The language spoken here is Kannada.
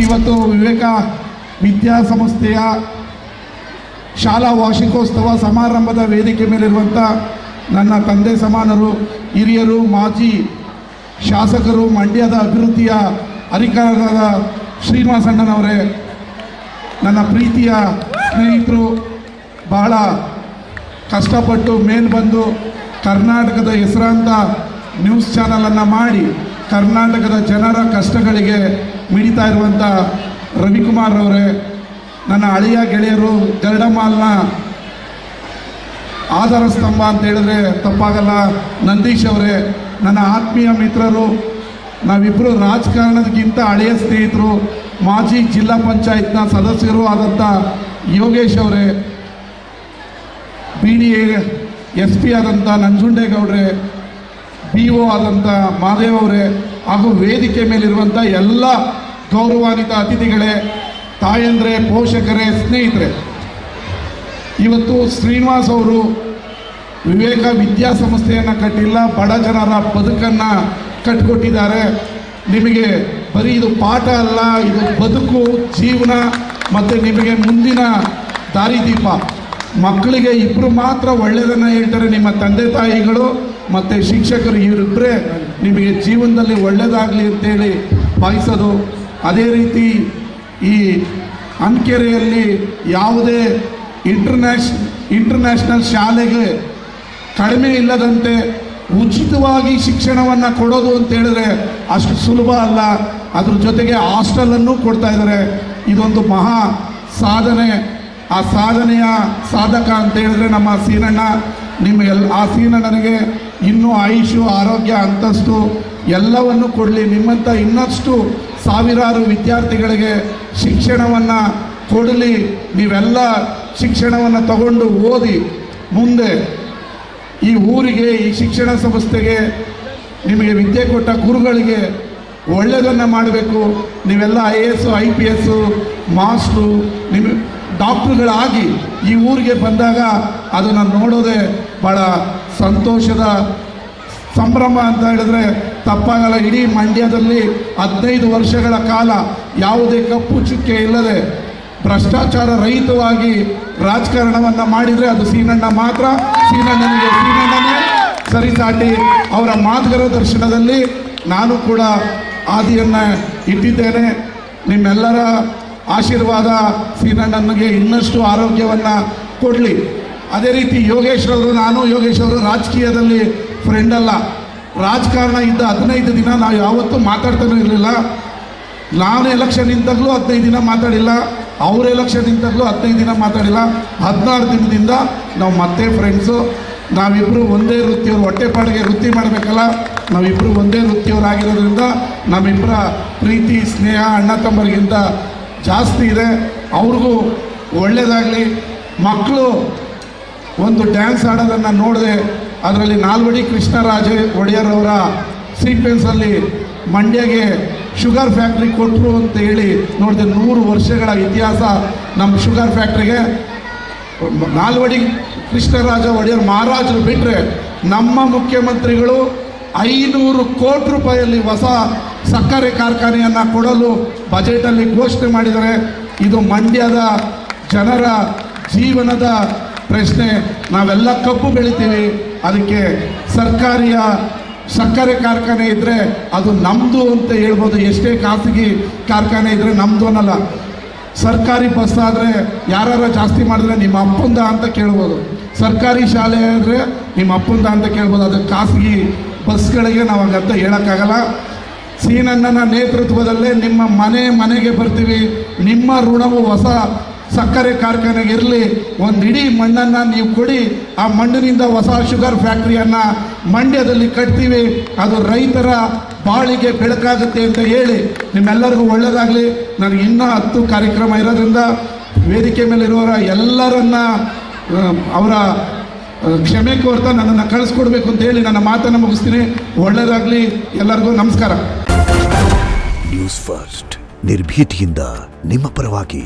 ಇವತ್ತು ವಿವೇಕ ವಿದ್ಯಾಸಂಸ್ಥೆಯ ಶಾಲಾ ವಾರ್ಷಿಕೋತ್ಸವ ಸಮಾರಂಭದ ವೇದಿಕೆ ಮೇಲಿರುವಂಥ ನನ್ನ ತಂದೆ ಸಮಾನರು, ಹಿರಿಯರು, ಮಾಜಿ ಶಾಸಕರು, ಮಂಡ್ಯದ ಅಭಿವೃದ್ಧಿಯ ಅಧಿಕಾರಿಗಳಾದ ಶ್ರೀನಿವಾಸಣ್ಣನವರೇ, ನನ್ನ ಪ್ರೀತಿಯ ಸ್ನೇಹಿತರು, ಬಹಳ ಕಷ್ಟಪಟ್ಟು ಮೇಲೆ ಬಂದು ಕರ್ನಾಟಕದ ಹೆಸರಾಂತ ನ್ಯೂಸ್ ಚಾನಲನ್ನು ಮಾಡಿ ಕರ್ನಾಟಕದ ಜನರ ಕಷ್ಟಗಳಿಗೆ ಮಿಡಿತಾ ಇರುವಂಥ ರವಿಕುಮಾರ್ ಅವರೇ, ನನ್ನ ಹಳೆಯ ಗೆಳೆಯರು, ಗರುಡಮಾಲ್ನ ಆಧಾರ ಸ್ತಂಭ ಅಂತ ಹೇಳಿದ್ರೆ ತಪ್ಪಾಗಲ್ಲ, ನಂದೀಶ್ ಅವರೇ, ನನ್ನ ಆತ್ಮೀಯ ಮಿತ್ರರು, ನಾವಿಬ್ಬರು ರಾಜಕಾರಣದಕ್ಕಿಂತ ಹಳೆಯ ಸ್ನೇಹಿತರು, ಮಾಜಿ ಜಿಲ್ಲಾ ಪಂಚಾಯತ್ನ ಸದಸ್ಯರು ಆದಂಥ ಯೋಗೇಶ್ ಅವರೇ, BDA SP ಆದಂಥ ನಂಜುಂಡೇಗೌಡ್ರೆ, BO ಆದಂಥ ಮಾದೇವ್ ಅವರೇ, ಹಾಗೂ ವೇದಿಕೆ ಮೇಲಿರುವಂಥ ಎಲ್ಲ ಗೌರವಾನ್ವಿತ ಅತಿಥಿಗಳೇ, ತಾಯಂದ್ರೆ, ಪೋಷಕರೇ, ಸ್ನೇಹಿತರೆ, ಇವತ್ತು ಶ್ರೀನಿವಾಸ್ ಅವರು ವಿವೇಕ ವಿದ್ಯಾಸಂಸ್ಥೆಯನ್ನು ಕಟ್ಟಿಲ್ಲ, ಬಡ ಜನರ ಬದುಕನ್ನು ಕಟ್ಟಿಕೊಟ್ಟಿದ್ದಾರೆ. ನಿಮಗೆ ಬರೀ ಇದು ಪಾಠ ಅಲ್ಲ, ಇದು ಬದುಕು, ಜೀವನ ಮತ್ತು ನಿಮಗೆ ಮುಂದಿನ ದಾರಿದೀಪ. ಮಕ್ಕಳಿಗೆ ಇಬ್ಬರು ಮಾತ್ರ ಒಳ್ಳೆಯದನ್ನು ಹೇಳ್ತಾರೆ, ನಿಮ್ಮ ತಂದೆ ತಾಯಿಗಳು ಮತ್ತು ಶಿಕ್ಷಕರು, ಇವರಿಬ್ಬರೇ ನಿಮಗೆ ಜೀವನದಲ್ಲಿ ಒಳ್ಳೆಯದಾಗಲಿ ಅಂತೇಳಿ ಬಯಸೋದು. ಅದೇ ರೀತಿ ಈ ಅಂಕೆರೆಯಲ್ಲಿ ಯಾವುದೇ ಇಂಟರ್ನ್ಯಾಷನಲ್ ಶಾಲೆಗೆ ಕಡಿಮೆ ಇಲ್ಲದಂತೆ ಉಚಿತವಾಗಿ ಶಿಕ್ಷಣವನ್ನು ಕೊಡೋದು ಅಂತ ಹೇಳಿದ್ರೆ ಅಷ್ಟು ಸುಲಭ ಅಲ್ಲ. ಅದ್ರ ಜೊತೆಗೆ ಹಾಸ್ಟೆಲನ್ನು ಕೊಡ್ತಾ ಇದ್ದಾರೆ. ಇದೊಂದು ಮಹಾ ಸಾಧನೆ. ಆ ಸಾಧನೆಯ ಸಾಧಕ ಅಂತ ಹೇಳಿದ್ರೆ ನಮ್ಮ ಸೀನಣ್ಣ. ಆ ಸೀನಣ್ಣನಿಗೆ ಇನ್ನೂ ಆಯುಷು, ಆರೋಗ್ಯ, ಅಂತಸ್ತು ಎಲ್ಲವನ್ನು ಕೊಡಲಿ. ನಿಮ್ಮಂಥ ಇನ್ನಷ್ಟು ಸಾವಿರಾರು ವಿದ್ಯಾರ್ಥಿಗಳಿಗೆ ಶಿಕ್ಷಣವನ್ನು ಕೊಡಲಿ. ನೀವೆಲ್ಲ ಶಿಕ್ಷಣವನ್ನು ತಗೊಂಡು ಓದಿ ಮುಂದೆ ಈ ಊರಿಗೆ, ಈ ಶಿಕ್ಷಣ ಸಂಸ್ಥೆಗೆ, ನಿಮಗೆ ವಿದ್ಯೆ ಕೊಟ್ಟ ಗುರುಗಳಿಗೆ ಒಳ್ಳೆಯದನ್ನು ಮಾಡಬೇಕು. ನೀವೆಲ್ಲ IAS, IPS, ಮಾಸ್ಟ್ರು, ನಿಮ್ಮ ಡಾಕ್ಟ್ರುಗಳಾಗಿ ಈ ಊರಿಗೆ ಬಂದಾಗ ಅದನ್ನು ನೋಡೋದೇ ಭಾಳ ಸಂತೋಷದ ಸಂಭ್ರಮ ಅಂತ ಹೇಳಿದ್ರೆ ತಪ್ಪಾಗಲ್ಲ. ಇಡೀ ಮಂಡ್ಯದಲ್ಲಿ 15 ವರ್ಷಗಳ ಕಾಲ ಯಾವುದೇ ಕಪ್ಪು ಚುಕ್ಕೆ ಇಲ್ಲದೆ ಭ್ರಷ್ಟಾಚಾರ ರಹಿತವಾಗಿ ರಾಜಕಾರಣವನ್ನು ಮಾಡಿದರೆ ಅದು ಸೀನಣ್ಣ ಮಾತ್ರ. ಸೀನಣ್ಣನಿಗೆ ಸೀನಣ್ಣನೇ ಸರಿಸಾಟಿ. ಅವರ ಮಾರ್ಗದರ್ಶನದಲ್ಲಿ ನಾನು ಕೂಡ ಹಾದಿಯನ್ನು ಇಟ್ಟಿದ್ದೇನೆ. ನಿಮ್ಮೆಲ್ಲರ ಆಶೀರ್ವಾದ ಸೀನಣ್ಣನಿಗೆ ಇನ್ನಷ್ಟು ಆರೋಗ್ಯವನ್ನು ಕೊಡಲಿ. ಅದೇ ರೀತಿ ಯೋಗೇಶ್ ಅವರು, ನಾನು ಯೋಗೇಶ್ ಅವರು ರಾಜಕೀಯದಲ್ಲಿ ಫ್ರೆಂಡ್ ಅಲ್ಲ. ರಾಜಕಾರಣ ಇದ್ದ 15 ದಿನ ನಾವು ಯಾವತ್ತೂ ಮಾತಾಡ್ತಾನೂ ಇರಲಿಲ್ಲ. ನಾನು ಎಲೆಕ್ಷನ್ ನಿಂತಾಗಲೂ 15 ದಿನ ಮಾತಾಡಿಲ್ಲ, ಅವ್ರ ಎಲೆಕ್ಷನ್ ನಿಂತಾಗಲೂ 15 ದಿನ ಮಾತಾಡಿಲ್ಲ. 16 ದಿನದಿಂದ ನಾವು ಮತ್ತೆ ಫ್ರೆಂಡ್ಸು. ನಾವಿಬ್ಬರು ಒಂದೇ ವೃತ್ತಿಯವರು, ಹೊಟ್ಟೆಪಾಡಿಗೆ ವೃತ್ತಿ ಮಾಡಬೇಕಲ್ಲ, ನಾವಿಬ್ಬರು ಒಂದೇ ವೃತ್ತಿಯವರಾಗಿರೋದ್ರಿಂದ ನಮ್ಮಿಬ್ಬರ ಪ್ರೀತಿ, ಸ್ನೇಹ ಅಣ್ಣ ತಮ್ಮರಿಗಿಂತ ಜಾಸ್ತಿ ಇದೆ. ಅವ್ರಿಗೂ ಒಳ್ಳೆಯದಾಗಲಿ. ಮಕ್ಕಳು ಒಂದು ಡ್ಯಾನ್ಸ್ ಆಡೋದನ್ನು ನೋಡಿದೆ. ಅದರಲ್ಲಿ ನಾಲ್ವಡಿ ಕೃಷ್ಣರಾಜ ಒಡೆಯರ್ ಅವರ ಸೀಕ್ವೆನ್ಸಲ್ಲಿ ಮಂಡ್ಯಗೆ ಶುಗರ್ ಫ್ಯಾಕ್ಟ್ರಿ ಕೊಟ್ಟರು ಅಂತ ಹೇಳಿ ನೋಡಿದೆ. 100 ವರ್ಷಗಳ ಇತಿಹಾಸ ನಮ್ಮ ಶುಗರ್ ಫ್ಯಾಕ್ಟ್ರಿಗೆ. ನಾಲ್ವಡಿ ಕೃಷ್ಣರಾಜ ಒಡೆಯರ್ ಮಹಾರಾಜರು ಬಿಟ್ಟರೆ ನಮ್ಮ ಮುಖ್ಯಮಂತ್ರಿಗಳು 500 ಕೋಟಿ ರೂಪಾಯಿಯಲ್ಲಿ ಹೊಸ ಸಕ್ಕರೆ ಕಾರ್ಖಾನೆಯನ್ನು ಕೊಡಲು ಬಜೆಟಲ್ಲಿ ಘೋಷಣೆ ಮಾಡಿದ್ದಾರೆ. ಇದು ಮಂಡ್ಯದ ಜನರ ಜೀವನದ ಪ್ರಶ್ನೆ. ನಾವೆಲ್ಲ ಕಬ್ಬು ಬೆಳಿತೀವಿ, ಅದಕ್ಕೆ ಸರ್ಕಾರಿಯ ಸಕ್ಕರೆ ಕಾರ್ಖಾನೆ ಇದ್ದರೆ ಅದು ನಮ್ಮದು ಅಂತ ಹೇಳ್ಬೋದು. ಎಷ್ಟೇ ಖಾಸಗಿ ಕಾರ್ಖಾನೆ ಇದ್ದರೆ ನಮ್ಮದು ಅನ್ನಲ್ಲ. ಸರ್ಕಾರಿ ಬಸ್ ಆದರೆ ಯಾರು ಜಾಸ್ತಿ ಮಾಡಿದ್ರೆ ನಿಮ್ಮ ಅಪ್ಪಂದ ಅಂತ ಕೇಳ್ಬೋದು. ಸರ್ಕಾರಿ ಶಾಲೆ ಆದರೆ ನಿಮ್ಮ ಅಪ್ಪಂದ ಅಂತ ಕೇಳ್ಬೋದು. ಅದು ಖಾಸಗಿ ಬಸ್ಗಳಿಗೆ ನಾವು ಹಂಗಂತ ಹೇಳೋಕ್ಕಾಗಲ್ಲ. ಸೀನಣ್ಣನ ನೇತೃತ್ವದಲ್ಲೇ ನಿಮ್ಮ ಮನೆಗೆ ಬರ್ತೀವಿ. ನಿಮ್ಮ ಋಣವು ಹೊಸ ಸಕ್ಕರೆ ಕಾರ್ಖಾನೆಗೆ ಇರಲಿ. ಒಂದು ಇಡೀ ಮಣ್ಣನ್ನು ನೀವು ಕೊಡಿ, ಆ ಮಣ್ಣಿನಿಂದ ಹೊಸ ಶುಗರ್ ಫ್ಯಾಕ್ಟ್ರಿಯನ್ನು ಮಂಡ್ಯದಲ್ಲಿ ಕಟ್ತೀವಿ. ಅದು ರೈತರ ಬಾಳಿಗೆ ಬೆಳಕಾಗುತ್ತೆ ಅಂತ ಹೇಳಿ ನಿಮ್ಮೆಲ್ಲರಿಗೂ ಒಳ್ಳೆಯದಾಗಲಿ. ನನಗೆ ಇನ್ನೂ 10 ಕಾರ್ಯಕ್ರಮ ಇರೋದ್ರಿಂದ ವೇದಿಕೆ ಮೇಲಿರುವವರ ಎಲ್ಲರನ್ನ ಅವರ ಕ್ಷಮೆ ಕೋರ್ತಾ ನನ್ನನ್ನು ಕಳಿಸ್ಕೊಡ್ಬೇಕು ಅಂತ ಹೇಳಿ ನನ್ನ ಮಾತನ್ನು ಮುಗಿಸ್ತೀನಿ. ಒಳ್ಳೆಯದಾಗಲಿ ಎಲ್ಲರಿಗೂ. ನಮಸ್ಕಾರ. ನ್ಯೂಸ್ ಫಸ್ಟ್, ನಿರ್ಭೀತಿಯಿಂದ ನಿಮ್ಮ ಪರವಾಗಿ.